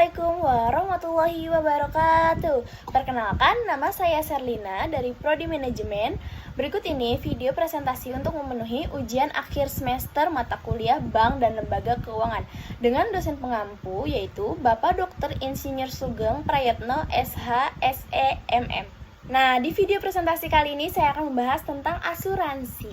Assalamualaikum warahmatullahi wabarakatuh. Perkenalkan, nama saya Serlina dari Prodi Manajemen. Berikut ini video presentasi untuk memenuhi ujian akhir semester mata kuliah Bank dan Lembaga Keuangan dengan dosen pengampu yaitu Bapak Dr. Insinyur Sugeng Prayetno SH SEMM. Nah, di video presentasi kali ini saya akan membahas tentang asuransi.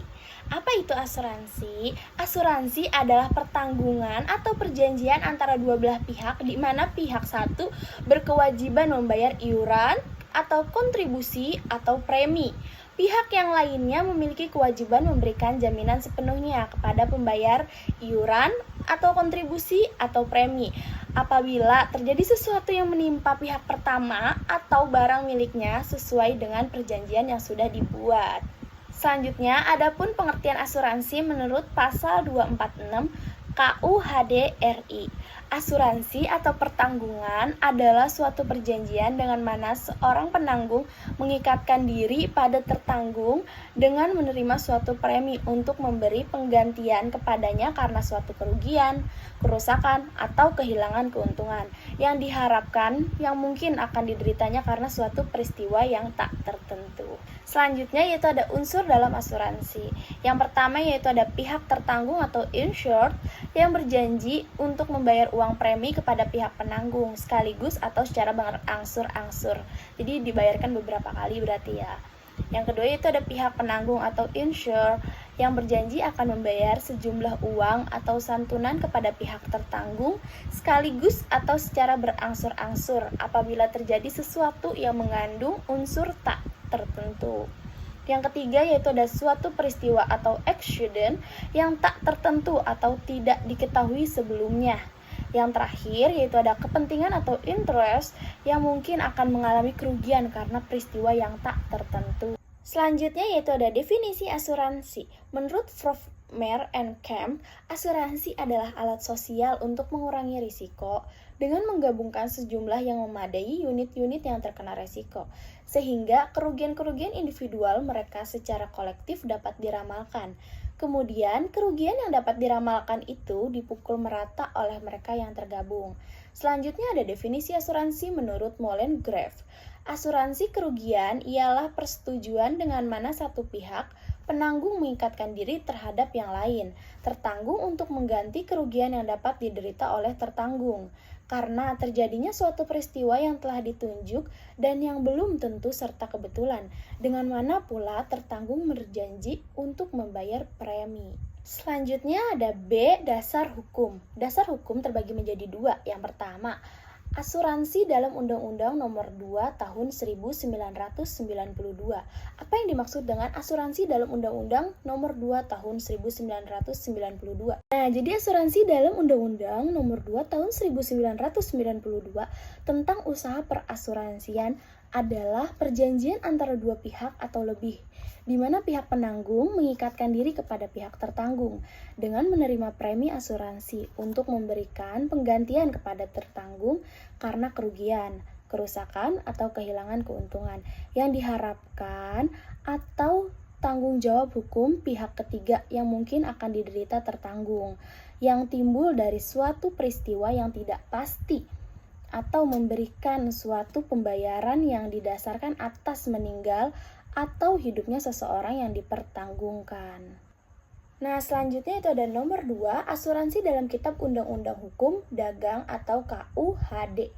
Apa itu asuransi? Asuransi adalah pertanggungan atau perjanjian antara dua belah pihak di mana pihak satu berkewajiban membayar iuran atau kontribusi atau premi. Pihak yang lainnya memiliki kewajiban memberikan jaminan sepenuhnya kepada pembayar iuran atau kontribusi atau premi apabila terjadi sesuatu yang menimpa pihak pertama atau barang miliknya sesuai dengan perjanjian yang sudah dibuat. Selanjutnya, adapun pengertian asuransi menurut pasal 246 KUHD RI. Asuransi atau pertanggungan adalah suatu perjanjian dengan mana seorang penanggung mengikatkan diri pada tertanggung dengan menerima suatu premi untuk memberi penggantian kepadanya karena suatu kerugian, kerusakan, atau kehilangan keuntungan yang diharapkan yang mungkin akan dideritanya karena suatu peristiwa yang tak tertentu. Selanjutnya yaitu ada unsur dalam asuransi. Yang pertama yaitu ada pihak tertanggung atau insured yang berjanji untuk membayar uang premi kepada pihak penanggung sekaligus atau secara berangsur-angsur. Jadi dibayarkan beberapa kali berarti ya. Yang kedua yaitu ada pihak penanggung atau insured yang berjanji akan membayar sejumlah uang atau santunan kepada pihak tertanggung sekaligus atau secara berangsur-angsur apabila terjadi sesuatu yang mengandung unsur tak tertentu. Yang ketiga yaitu ada suatu peristiwa atau accident yang tak tertentu atau tidak diketahui sebelumnya. Yang terakhir yaitu ada kepentingan atau interest yang mungkin akan mengalami kerugian karena peristiwa yang tak tertentu. Selanjutnya yaitu ada definisi asuransi. Menurut Prof. Mer and Kemp, asuransi adalah alat sosial untuk mengurangi risiko dengan menggabungkan sejumlah yang memadai unit-unit yang terkena risiko, sehingga kerugian-kerugian individual mereka secara kolektif dapat diramalkan. Kemudian, kerugian yang dapat diramalkan itu dipukul merata oleh mereka yang tergabung. Selanjutnya ada definisi asuransi menurut Molen-Grave. Asuransi kerugian ialah persetujuan dengan mana satu pihak penanggung mengikatkan diri terhadap yang lain, tertanggung untuk mengganti kerugian yang dapat diderita oleh tertanggung, karena terjadinya suatu peristiwa yang telah ditunjuk dan yang belum tentu serta kebetulan, dengan mana pula tertanggung berjanji untuk membayar premi. Selanjutnya ada B, dasar hukum. Dasar hukum terbagi menjadi dua. Yang pertama, asuransi dalam Undang-Undang Nomor 2 Tahun 1992. Apa yang dimaksud dengan asuransi dalam Undang-Undang Nomor 2 Tahun 1992? Nah, jadi asuransi dalam Undang-Undang Nomor 2 Tahun 1992 tentang usaha perasuransian adalah perjanjian antara dua pihak atau lebih, di mana pihak penanggung mengikatkan diri kepada pihak tertanggung dengan menerima premi asuransi untuk memberikan penggantian kepada tertanggung karena kerugian, kerusakan, atau kehilangan keuntungan yang diharapkan atau tanggung jawab hukum pihak ketiga yang mungkin akan diderita tertanggung yang timbul dari suatu peristiwa yang tidak pasti atau memberikan suatu pembayaran yang didasarkan atas meninggal atau hidupnya seseorang yang dipertanggungkan. Nah, selanjutnya itu ada nomor 2, asuransi dalam Kitab Undang-Undang Hukum Dagang atau KUHD.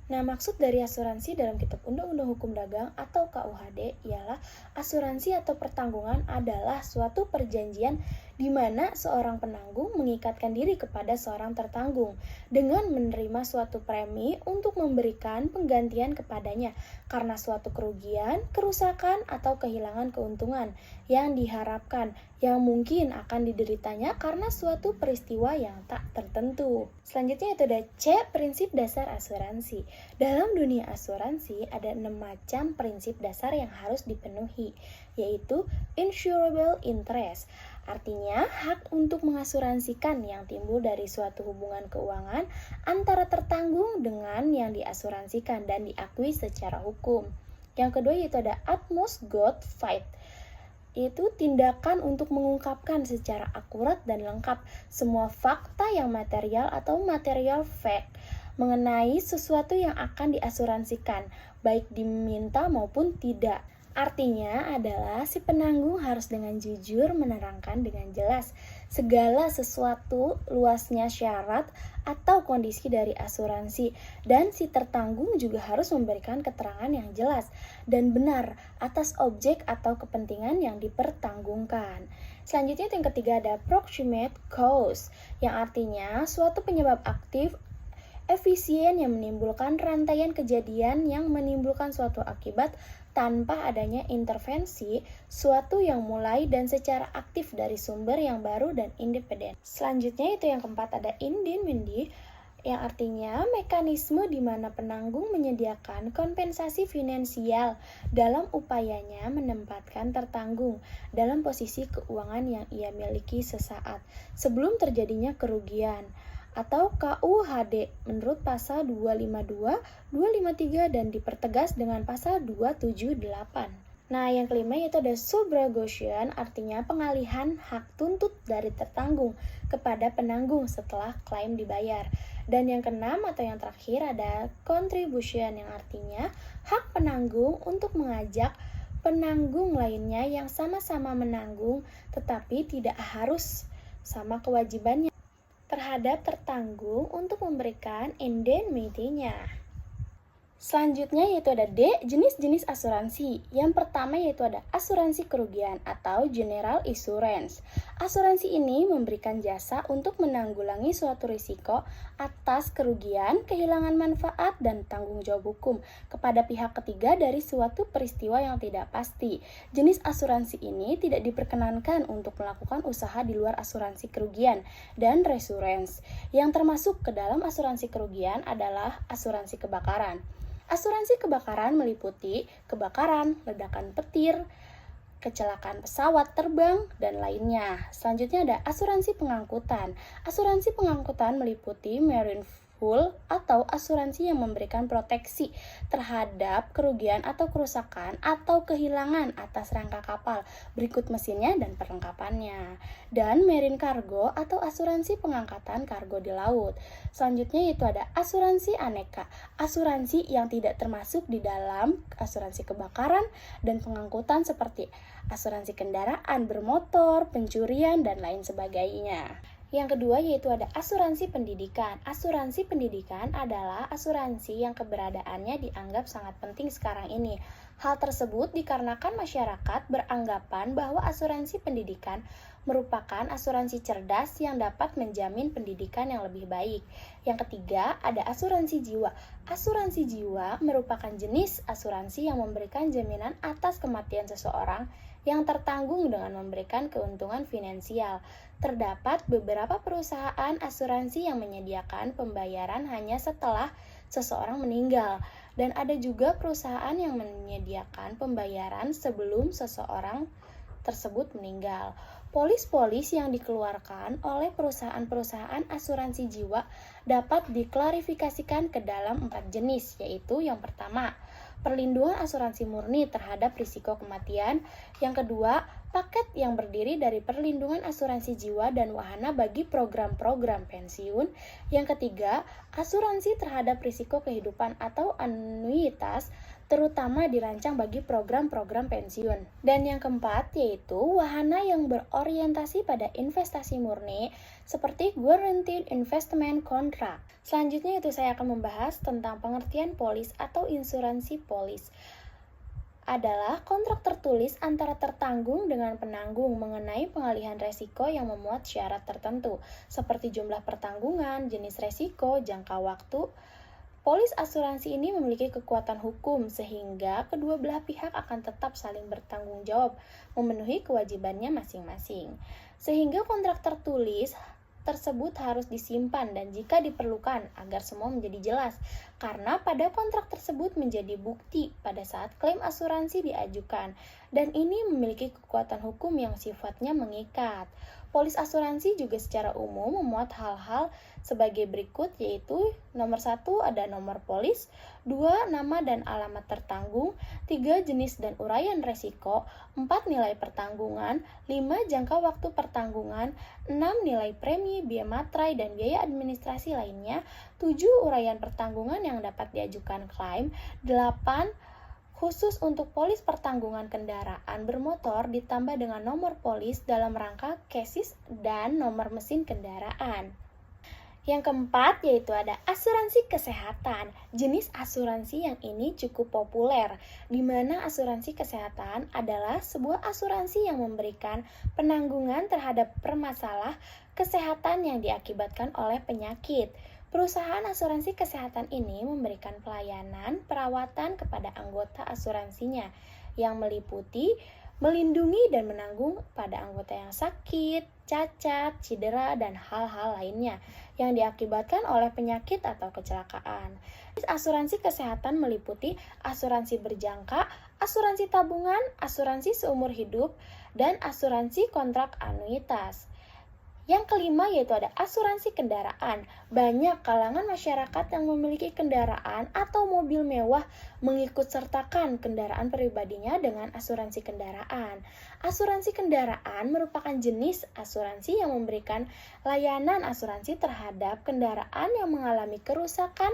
Nah, maksud dari asuransi dalam Kitab Undang-Undang Hukum Dagang atau KUHD ialah asuransi atau pertanggungan adalah suatu perjanjian di mana seorang penanggung mengikatkan diri kepada seorang tertanggung dengan menerima suatu premi untuk memberikan penggantian kepadanya karena suatu kerugian, kerusakan, atau kehilangan keuntungan yang diharapkan yang mungkin akan dideritanya karena suatu peristiwa yang tak tertentu. Selanjutnya itu ada C, prinsip dasar asuransi. Dalam dunia asuransi ada 6 macam prinsip dasar yang harus dipenuhi, yaitu insurable interest. Artinya, hak untuk mengasuransikan yang timbul dari suatu hubungan keuangan antara tertanggung dengan yang diasuransikan dan diakui secara hukum. Yang kedua yaitu ada utmost good faith, yaitu tindakan untuk mengungkapkan secara akurat dan lengkap semua fakta yang material atau material fact mengenai sesuatu yang akan diasuransikan, baik diminta maupun tidak. Artinya adalah si penanggung harus dengan jujur menerangkan dengan jelas segala sesuatu, luasnya syarat atau kondisi dari asuransi, dan si tertanggung juga harus memberikan keterangan yang jelas dan benar atas objek atau kepentingan yang dipertanggungkan. Selanjutnya yang ketiga ada proximate cause, yang artinya suatu penyebab aktif efisien yang menimbulkan rantaian kejadian yang menimbulkan suatu akibat tanpa adanya intervensi, suatu yang mulai dan secara aktif dari sumber yang baru dan independen. Selanjutnya itu yang keempat ada indemnity, yang artinya mekanisme di mana penanggung menyediakan kompensasi finansial dalam upayanya menempatkan tertanggung dalam posisi keuangan yang ia miliki sesaat sebelum terjadinya kerugian, atau KUHD menurut pasal 252, 253 dan dipertegas dengan pasal 278. Nah, yang kelima yaitu ada subrogation, artinya pengalihan hak tuntut dari tertanggung kepada penanggung setelah klaim dibayar. Dan yang keenam atau yang terakhir ada contribution, yang artinya hak penanggung untuk mengajak penanggung lainnya yang sama-sama menanggung tetapi tidak harus sama kewajibannya terhadap tertanggung untuk memberikan indemnity-nya. Selanjutnya yaitu ada D, jenis-jenis asuransi. Yang pertama yaitu ada asuransi kerugian atau general insurance. Asuransi ini memberikan jasa untuk menanggulangi suatu risiko atas kerugian, kehilangan manfaat, dan tanggung jawab hukum kepada pihak ketiga dari suatu peristiwa yang tidak pasti. Jenis asuransi ini tidak diperkenankan untuk melakukan usaha di luar asuransi kerugian dan resurance. Yang termasuk ke dalam asuransi kerugian adalah asuransi kebakaran. Asuransi kebakaran meliputi kebakaran, ledakan petir, kecelakaan pesawat terbang, dan lainnya. Selanjutnya ada asuransi pengangkutan. Asuransi pengangkutan meliputi marine full atau asuransi yang memberikan proteksi terhadap kerugian atau kerusakan atau kehilangan atas rangka kapal berikut mesinnya dan perlengkapannya. Dan marine cargo atau asuransi pengangkatan kargo di laut. Selanjutnya yaitu ada asuransi aneka, asuransi yang tidak termasuk di dalam asuransi kebakaran dan pengangkutan seperti asuransi kendaraan bermotor, pencurian, dan lain sebagainya. Yang kedua yaitu ada asuransi pendidikan. Asuransi pendidikan adalah asuransi yang keberadaannya dianggap sangat penting sekarang ini. Hal tersebut dikarenakan masyarakat beranggapan bahwa asuransi pendidikan merupakan asuransi cerdas yang dapat menjamin pendidikan yang lebih baik. Yang ketiga ada asuransi jiwa. Asuransi jiwa merupakan jenis asuransi yang memberikan jaminan atas kematian seseorang yang tertanggung dengan memberikan keuntungan finansial. Terdapat beberapa perusahaan asuransi yang menyediakan pembayaran hanya setelah seseorang meninggal, dan ada juga perusahaan yang menyediakan pembayaran sebelum seseorang tersebut meninggal. Polis-polis yang dikeluarkan oleh perusahaan-perusahaan asuransi jiwa dapat diklarifikasikan ke dalam 4 jenis, yaitu yang pertama, perlindungan asuransi murni terhadap risiko kematian. Yang kedua, paket yang berdiri dari perlindungan asuransi jiwa dan wahana bagi program-program pensiun. Yang ketiga, asuransi terhadap risiko kehidupan atau anuitas, terutama dirancang bagi program-program pensiun. Dan yang keempat yaitu wahana yang berorientasi pada investasi murni seperti guaranteed investment contract. Selanjutnya itu saya akan membahas tentang pengertian polis atau insuransi polis. Adalah kontrak tertulis antara tertanggung dengan penanggung mengenai pengalihan resiko yang memuat syarat tertentu seperti jumlah pertanggungan, jenis resiko, jangka waktu. Polis asuransi ini memiliki kekuatan hukum sehingga kedua belah pihak akan tetap saling bertanggung jawab memenuhi kewajibannya masing-masing. Sehingga kontrak tertulis tersebut harus disimpan dan jika diperlukan agar semua menjadi jelas, karena pada kontrak tersebut menjadi bukti pada saat klaim asuransi diajukan. dan ini memiliki kekuatan hukum yang sifatnya mengikat. Polis asuransi juga secara umum memuat hal-hal sebagai berikut, yaitu nomor 1 ada nomor polis, 2 nama dan alamat tertanggung, 3 jenis dan uraian resiko, 4 nilai pertanggungan, 5 jangka waktu pertanggungan, 6 nilai premi, biaya materai dan biaya administrasi lainnya, 7 uraian pertanggungan yang dapat diajukan klaim, 8 khusus untuk polis pertanggungan kendaraan bermotor ditambah dengan nomor polis dalam rangka chassis dan nomor mesin kendaraan. Yang keempat yaitu ada asuransi kesehatan. Jenis asuransi yang ini cukup populer, di mana asuransi kesehatan adalah sebuah asuransi yang memberikan penanggungan terhadap permasalah kesehatan yang diakibatkan oleh penyakit. Perusahaan asuransi kesehatan ini memberikan pelayanan perawatan kepada anggota asuransinya yang meliputi melindungi dan menanggung pada anggota yang sakit, cacat, cedera, dan hal-hal lainnya yang diakibatkan oleh penyakit atau kecelakaan. Asuransi kesehatan meliputi asuransi berjangka, asuransi tabungan, asuransi seumur hidup, dan asuransi kontrak anuitas. Yang kelima yaitu ada asuransi kendaraan. Banyak kalangan masyarakat yang memiliki kendaraan atau mobil mewah mengikut sertakan kendaraan pribadinya dengan asuransi kendaraan. Asuransi kendaraan merupakan jenis asuransi yang memberikan layanan asuransi terhadap kendaraan yang mengalami kerusakan,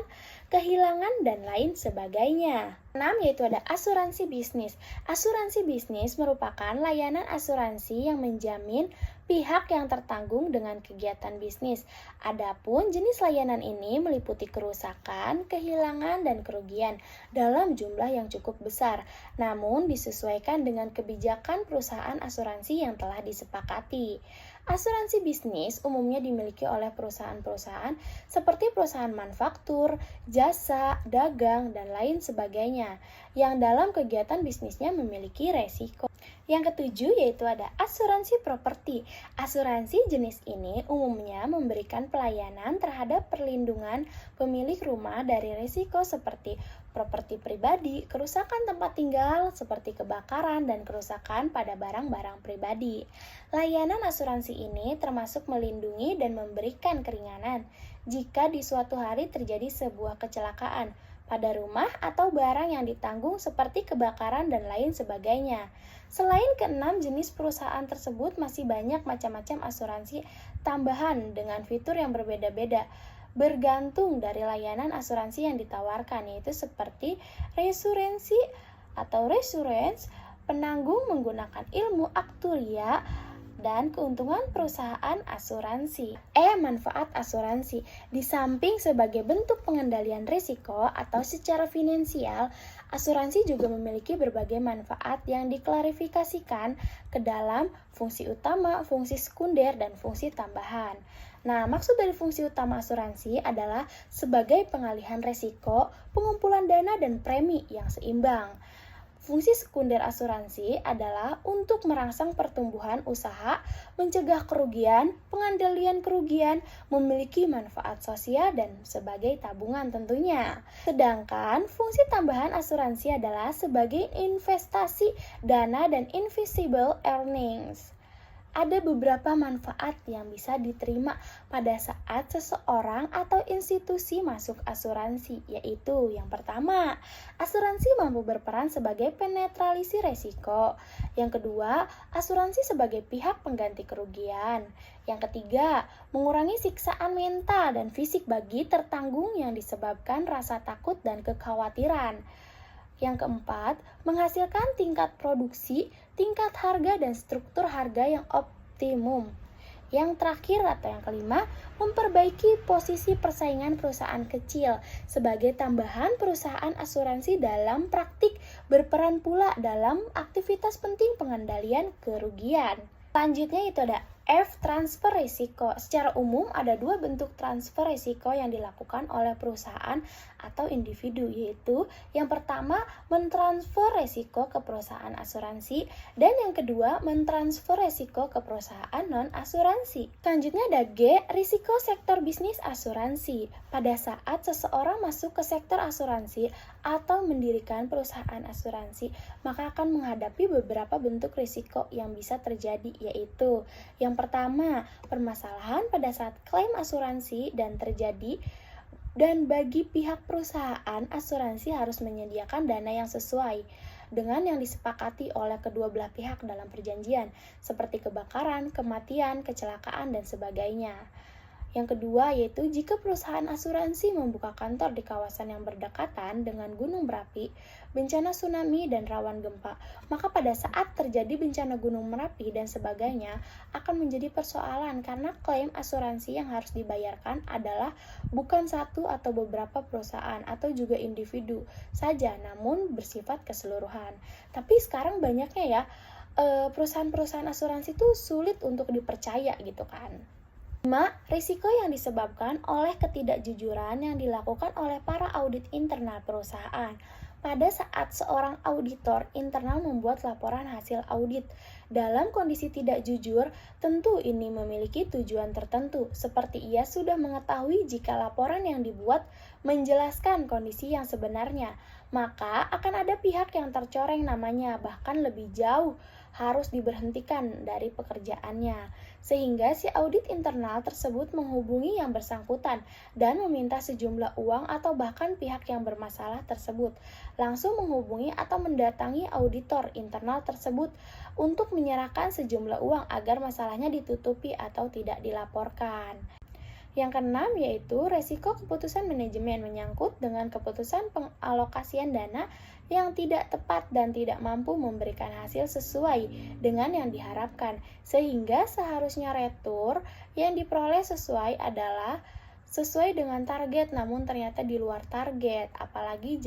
kehilangan, dan lain sebagainya. 6 yaitu ada asuransi bisnis. Asuransi bisnis merupakan layanan asuransi yang menjamin pihak yang tertanggung dengan kegiatan bisnis. Adapun jenis layanan ini meliputi kerusakan, kehilangan, dan kerugian dalam jumlah yang cukup besar, namun disesuaikan dengan kebijakan perusahaan asuransi yang telah disepakati. Asuransi bisnis umumnya dimiliki oleh perusahaan-perusahaan seperti perusahaan manufaktur, jasa, dagang, dan lain sebagainya, yang dalam kegiatan bisnisnya memiliki resiko. Yang ketujuh yaitu ada asuransi properti. Asuransi jenis ini umumnya memberikan pelayanan terhadap perlindungan pemilik rumah dari risiko seperti properti pribadi, kerusakan tempat tinggal seperti kebakaran, dan kerusakan pada barang-barang pribadi. Layanan asuransi ini termasuk melindungi dan memberikan keringanan jika di suatu hari terjadi sebuah kecelakaan pada rumah atau barang yang ditanggung seperti kebakaran dan lain sebagainya. Selain keenam jenis perusahaan tersebut, masih banyak macam-macam asuransi tambahan dengan fitur yang berbeda-beda, bergantung dari layanan asuransi yang ditawarkan, yaitu seperti reasuransi atau resurance, penanggung menggunakan ilmu aktuaria, dan keuntungan perusahaan asuransi. Manfaat asuransi. Di samping sebagai bentuk pengendalian risiko atau secara finansial, asuransi juga memiliki berbagai manfaat yang diklarifikasikan ke dalam fungsi utama, fungsi sekunder, dan fungsi tambahan. Nah, maksud dari fungsi utama asuransi adalah sebagai pengalihan risiko, pengumpulan dana, dan premi yang seimbang. Fungsi sekunder asuransi adalah untuk merangsang pertumbuhan usaha, mencegah kerugian, pengendalian kerugian, memiliki manfaat sosial, dan sebagai tabungan tentunya. Sedangkan fungsi tambahan asuransi adalah sebagai investasi dana dan invisible earnings. Ada beberapa manfaat yang bisa diterima pada saat seseorang atau institusi masuk asuransi, yaitu yang pertama, asuransi mampu berperan sebagai penetralisi resiko. Yang kedua, asuransi sebagai pihak pengganti kerugian. Yang ketiga, mengurangi siksaan mental dan fisik bagi tertanggung yang disebabkan rasa takut dan kekhawatiran. Yang keempat, menghasilkan tingkat produksi, tingkat harga, dan struktur harga yang optimum. Yang terakhir atau yang kelima, memperbaiki posisi persaingan perusahaan kecil sebagai tambahan perusahaan asuransi dalam praktik berperan pula dalam aktivitas penting pengendalian kerugian. Selanjutnya itu ada F. Transfer risiko. Secara umum ada dua bentuk transfer risiko yang dilakukan oleh perusahaan atau individu, yaitu yang pertama mentransfer risiko ke perusahaan asuransi dan yang kedua mentransfer risiko ke perusahaan non-asuransi. Selanjutnya ada G. Risiko sektor bisnis asuransi. Pada saat seseorang masuk ke sektor asuransi atau mendirikan perusahaan asuransi, maka akan menghadapi beberapa bentuk risiko yang bisa terjadi, yaitu yang pertama, permasalahan pada saat klaim asuransi dan bagi pihak perusahaan, asuransi harus menyediakan dana yang sesuai dengan yang disepakati oleh kedua belah pihak dalam perjanjian, seperti kebakaran, kematian, kecelakaan, dan sebagainya. Yang kedua yaitu jika perusahaan asuransi membuka kantor di kawasan yang berdekatan dengan gunung berapi, bencana tsunami, dan rawan gempa, maka pada saat terjadi bencana gunung berapi dan sebagainya akan menjadi persoalan karena klaim asuransi yang harus dibayarkan adalah bukan satu atau beberapa perusahaan atau juga individu saja, namun bersifat keseluruhan. Tapi sekarang banyaknya ya perusahaan-perusahaan asuransi itu sulit untuk dipercaya gitu kan. 5. Risiko yang disebabkan oleh ketidakjujuran yang dilakukan oleh para audit internal perusahaan. Pada saat seorang auditor internal membuat laporan hasil audit dalam kondisi tidak jujur, tentu ini memiliki tujuan tertentu, seperti ia sudah mengetahui jika laporan yang dibuat menjelaskan kondisi yang sebenarnya, maka akan ada pihak yang tercoreng namanya, bahkan lebih jauh harus diberhentikan dari pekerjaannya, sehingga si audit internal tersebut menghubungi yang bersangkutan dan meminta sejumlah uang atau bahkan pihak yang bermasalah tersebut langsung menghubungi atau mendatangi auditor internal tersebut untuk menyerahkan sejumlah uang agar masalahnya ditutupi atau tidak dilaporkan. Yang keenam yaitu resiko keputusan manajemen menyangkut dengan keputusan pengalokasian dana yang tidak tepat dan tidak mampu memberikan hasil sesuai dengan yang diharapkan, sehingga seharusnya retur yang diperoleh sesuai dengan target namun ternyata di luar target, apalagi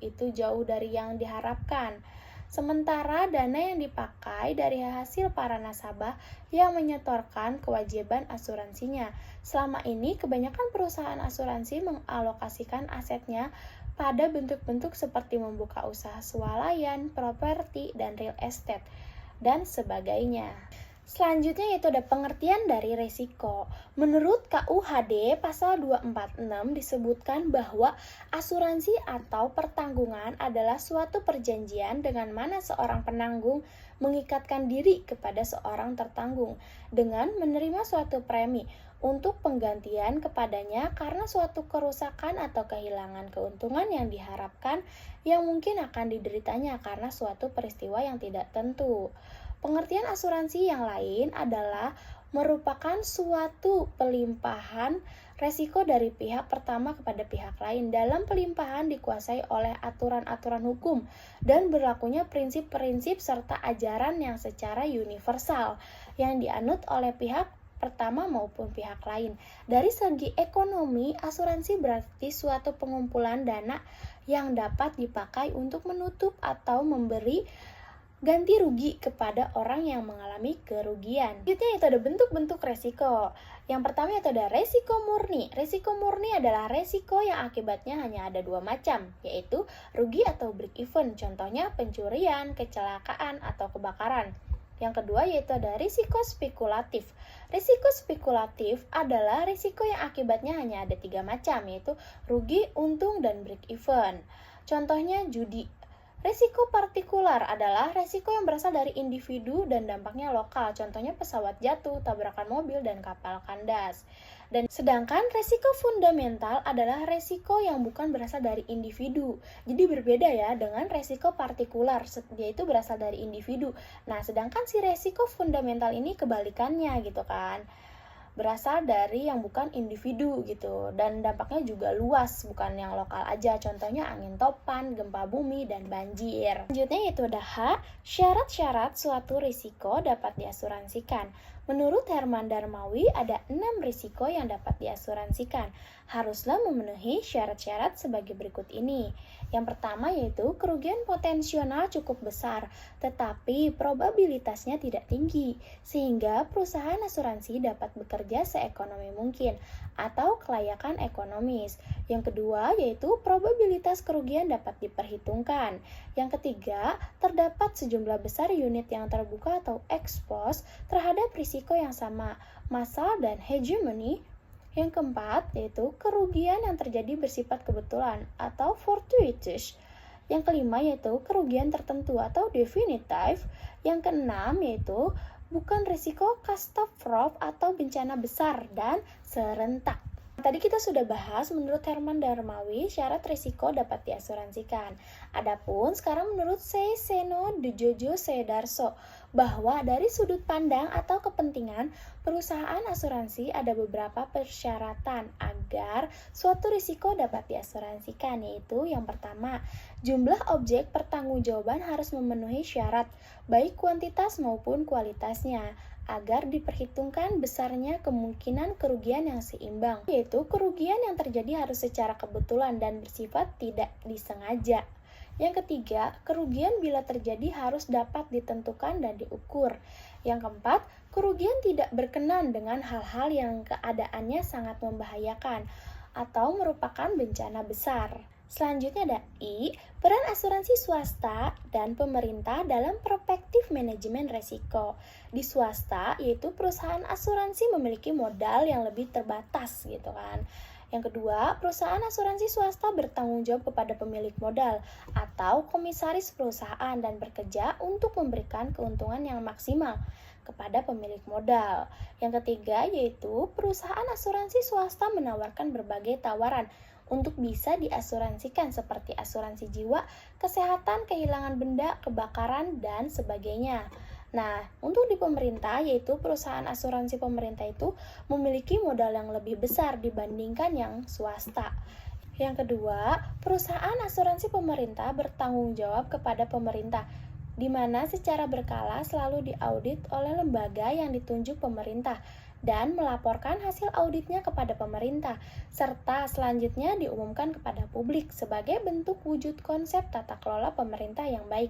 itu jauh dari yang diharapkan. Sementara dana yang dipakai dari hasil para nasabah yang menyetorkan kewajiban asuransinya. Selama ini kebanyakan perusahaan asuransi mengalokasikan asetnya pada bentuk-bentuk seperti membuka usaha swalayan, properti, dan real estate, dan sebagainya. Selanjutnya yaitu ada pengertian dari resiko. Menurut KUHD pasal 246 disebutkan bahwa asuransi atau pertanggungan adalah suatu perjanjian dengan mana seorang penanggung mengikatkan diri kepada seorang tertanggung dengan menerima suatu premi untuk penggantian kepadanya karena suatu kerusakan atau kehilangan keuntungan yang diharapkan yang mungkin akan dideritanya karena suatu peristiwa yang tidak tentu. Pengertian asuransi yang lain adalah merupakan suatu pelimpahan resiko dari pihak pertama kepada pihak lain. Dalam pelimpahan dikuasai oleh aturan-aturan hukum dan berlakunya prinsip-prinsip serta ajaran yang secara universal yang dianut oleh pihak pertama maupun pihak lain. Dari segi ekonomi, asuransi berarti suatu pengumpulan dana yang dapat dipakai untuk menutup atau memberi ganti rugi kepada orang yang mengalami kerugian. Selanjutnya itu ada bentuk-bentuk resiko. Yang pertama itu ada resiko murni. Resiko murni adalah resiko yang akibatnya hanya ada dua macam, yaitu rugi atau break even. Contohnya pencurian, kecelakaan, atau kebakaran. Yang kedua yaitu ada risiko spekulatif. Risiko spekulatif adalah risiko yang akibatnya hanya ada tiga macam, yaitu rugi, untung, dan break even. Contohnya judi. Risiko partikular adalah risiko yang berasal dari individu dan dampaknya lokal, contohnya pesawat jatuh, tabrakan mobil, dan kapal kandas. Dan sedangkan risiko fundamental adalah risiko yang bukan berasal dari individu. Jadi berbeda ya dengan risiko partikular, yaitu berasal dari individu. Nah, sedangkan si risiko fundamental ini kebalikannya gitu kan. berasal dari yang bukan individu gitu, dan dampaknya juga luas, bukan yang lokal aja. Contohnya angin topan, gempa bumi, dan banjir. Selanjutnya yaitu ada H, syarat-syarat suatu risiko dapat diasuransikan. Menurut Herman Darmawi, ada 6 risiko yang dapat diasuransikan. Haruslah memenuhi syarat-syarat sebagai berikut ini. Yang pertama yaitu kerugian potensial cukup besar, tetapi probabilitasnya tidak tinggi, sehingga perusahaan asuransi dapat bekerja seekonomi mungkin, atau kelayakan ekonomis. Yang kedua yaitu probabilitas kerugian dapat diperhitungkan. Yang ketiga, terdapat sejumlah besar unit yang terbuka atau expose terhadap risiko yang sama, massal dan hegemony. Yang keempat, yaitu kerugian yang terjadi bersifat kebetulan atau fortuitous. Yang kelima, yaitu kerugian tertentu atau definitive. Yang keenam, yaitu bukan risiko katastrof atau bencana besar dan serentak. Tadi kita sudah bahas menurut Herman Darmawi syarat risiko dapat diasuransikan. Adapun sekarang menurut Seno Djojo Sedarso bahwa dari sudut pandang atau kepentingan perusahaan asuransi ada beberapa persyaratan agar suatu risiko dapat diasuransikan, yaitu yang pertama, jumlah objek pertanggungjawaban harus memenuhi syarat baik kuantitas maupun kualitasnya, agar diperhitungkan besarnya kemungkinan kerugian yang seimbang, yaitu kerugian yang terjadi harus secara kebetulan dan bersifat tidak disengaja. Yang ketiga, kerugian bila terjadi harus dapat ditentukan dan diukur. Yang keempat, kerugian tidak berkenan dengan hal-hal yang keadaannya sangat membahayakan atau merupakan bencana besar. Selanjutnya ada I, peran asuransi swasta dan pemerintah dalam perspektif manajemen resiko. Di swasta, yaitu perusahaan asuransi memiliki modal yang lebih terbatas gitu kan. Yang kedua, perusahaan asuransi swasta bertanggung jawab kepada pemilik modal atau komisaris perusahaan dan bekerja untuk memberikan keuntungan yang maksimal kepada pemilik modal. Yang ketiga, yaitu perusahaan asuransi swasta menawarkan berbagai tawaran untuk bisa diasuransikan seperti asuransi jiwa, kesehatan, kehilangan benda, kebakaran, dan sebagainya. Nah, untuk di pemerintah, yaitu perusahaan asuransi pemerintah itu memiliki modal yang lebih besar dibandingkan yang swasta. Yang kedua, perusahaan asuransi pemerintah bertanggung jawab kepada pemerintah, di mana secara berkala selalu diaudit oleh lembaga yang ditunjuk pemerintah dan melaporkan hasil auditnya kepada pemerintah, serta selanjutnya diumumkan kepada publik sebagai bentuk wujud konsep tata kelola pemerintah yang baik.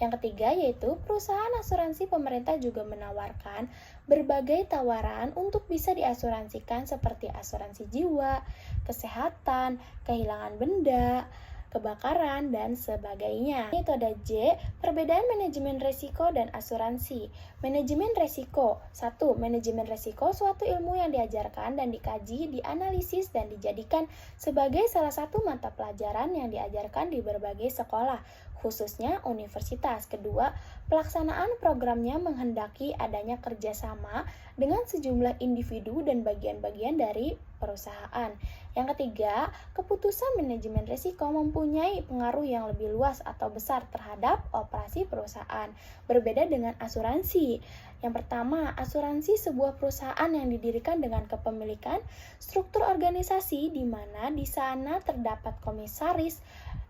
Yang ketiga yaitu perusahaan asuransi pemerintah juga menawarkan berbagai tawaran untuk bisa diasuransikan seperti asuransi jiwa, kesehatan, kehilangan benda, kebakaran, dan sebagainya. Itu ada J, perbedaan manajemen risiko dan asuransi. Manajemen risiko. 1. Manajemen risiko suatu ilmu yang diajarkan dan dikaji, dianalisis, dan dijadikan sebagai salah satu mata pelajaran yang diajarkan di berbagai sekolah, khususnya universitas. Kedua, pelaksanaan programnya menghendaki adanya kerjasama dengan sejumlah individu dan bagian-bagian dari perusahaan. Yang ketiga, keputusan manajemen risiko mempunyai pengaruh yang lebih luas atau besar terhadap operasi perusahaan, berbeda dengan asuransi. Yang pertama, asuransi sebuah perusahaan yang didirikan dengan kepemilikan struktur organisasi di mana di sana terdapat komisaris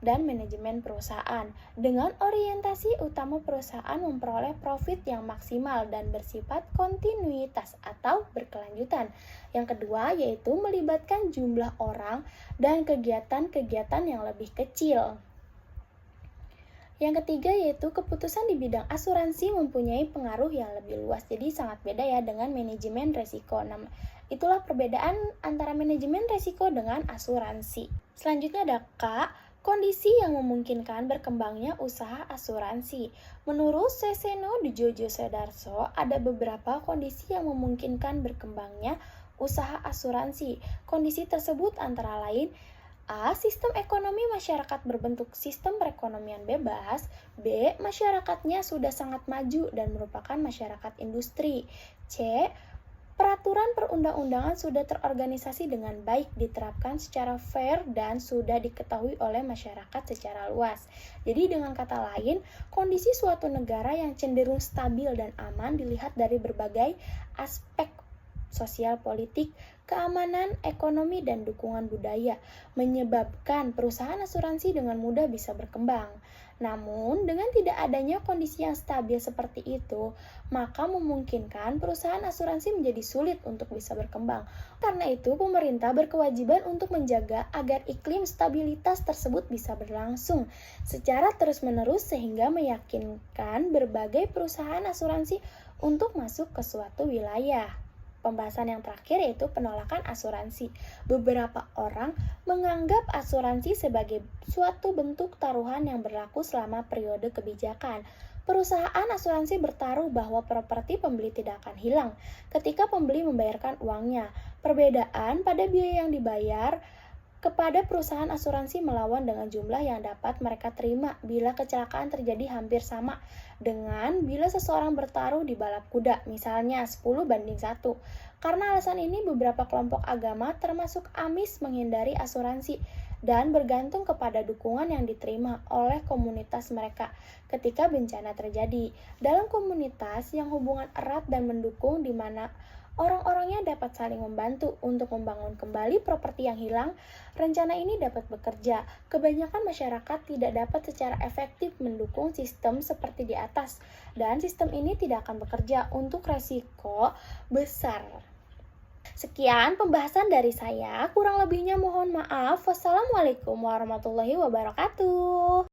dan manajemen perusahaan dengan orientasi utama perusahaan memperoleh profit yang maksimal dan bersifat kontinuitas atau berkelanjutan. Yang kedua yaitu melibatkan jumlah orang dan kegiatan-kegiatan yang lebih kecil. Yang ketiga yaitu keputusan di bidang asuransi mempunyai pengaruh yang lebih luas, jadi sangat beda ya dengan manajemen risiko. Itulah perbedaan antara manajemen risiko dengan asuransi. Selanjutnya ada K, kondisi yang memungkinkan berkembangnya usaha asuransi. Menurut Seno Djojo Sedarso, ada beberapa kondisi yang memungkinkan berkembangnya usaha asuransi. Kondisi tersebut antara lain A. Sistem ekonomi masyarakat berbentuk sistem perekonomian bebas. B. Masyarakatnya sudah sangat maju dan merupakan masyarakat industri. C. Peraturan perundang-undangan sudah terorganisasi dengan baik, diterapkan secara fair, dan sudah diketahui oleh masyarakat secara luas. Jadi dengan kata lain, kondisi suatu negara yang cenderung stabil dan aman dilihat dari berbagai aspek sosial politik, keamanan, ekonomi, dan dukungan budaya, menyebabkan perusahaan asuransi dengan mudah bisa berkembang. Namun, dengan tidak adanya kondisi yang stabil seperti itu, maka memungkinkan perusahaan asuransi menjadi sulit untuk bisa berkembang. Karena itu, pemerintah berkewajiban untuk menjaga agar iklim stabilitas tersebut bisa berlangsung secara terus-menerus sehingga meyakinkan berbagai perusahaan asuransi untuk masuk ke suatu wilayah. Pembahasan yang terakhir yaitu penolakan asuransi. Beberapa orang menganggap asuransi sebagai suatu bentuk taruhan yang berlaku selama periode kebijakan. Perusahaan asuransi bertaruh bahwa properti pembeli tidak akan hilang ketika pembeli membayarkan uangnya. Perbedaan pada biaya yang dibayar kepada perusahaan asuransi melawan dengan jumlah yang dapat mereka terima bila kecelakaan terjadi hampir sama dengan bila seseorang bertaruh di balap kuda, misalnya 10-1. Karena alasan ini beberapa kelompok agama termasuk AMIS menghindari asuransi dan bergantung kepada dukungan yang diterima oleh komunitas mereka ketika bencana terjadi. Dalam komunitas yang hubungan erat dan mendukung di mana orang-orangnya dapat saling membantu untuk membangun kembali properti yang hilang, rencana ini dapat bekerja. Kebanyakan masyarakat tidak dapat secara efektif mendukung sistem seperti di atas, dan sistem ini tidak akan bekerja untuk resiko besar. Sekian pembahasan dari saya, kurang lebihnya mohon maaf. Wassalamualaikum warahmatullahi wabarakatuh.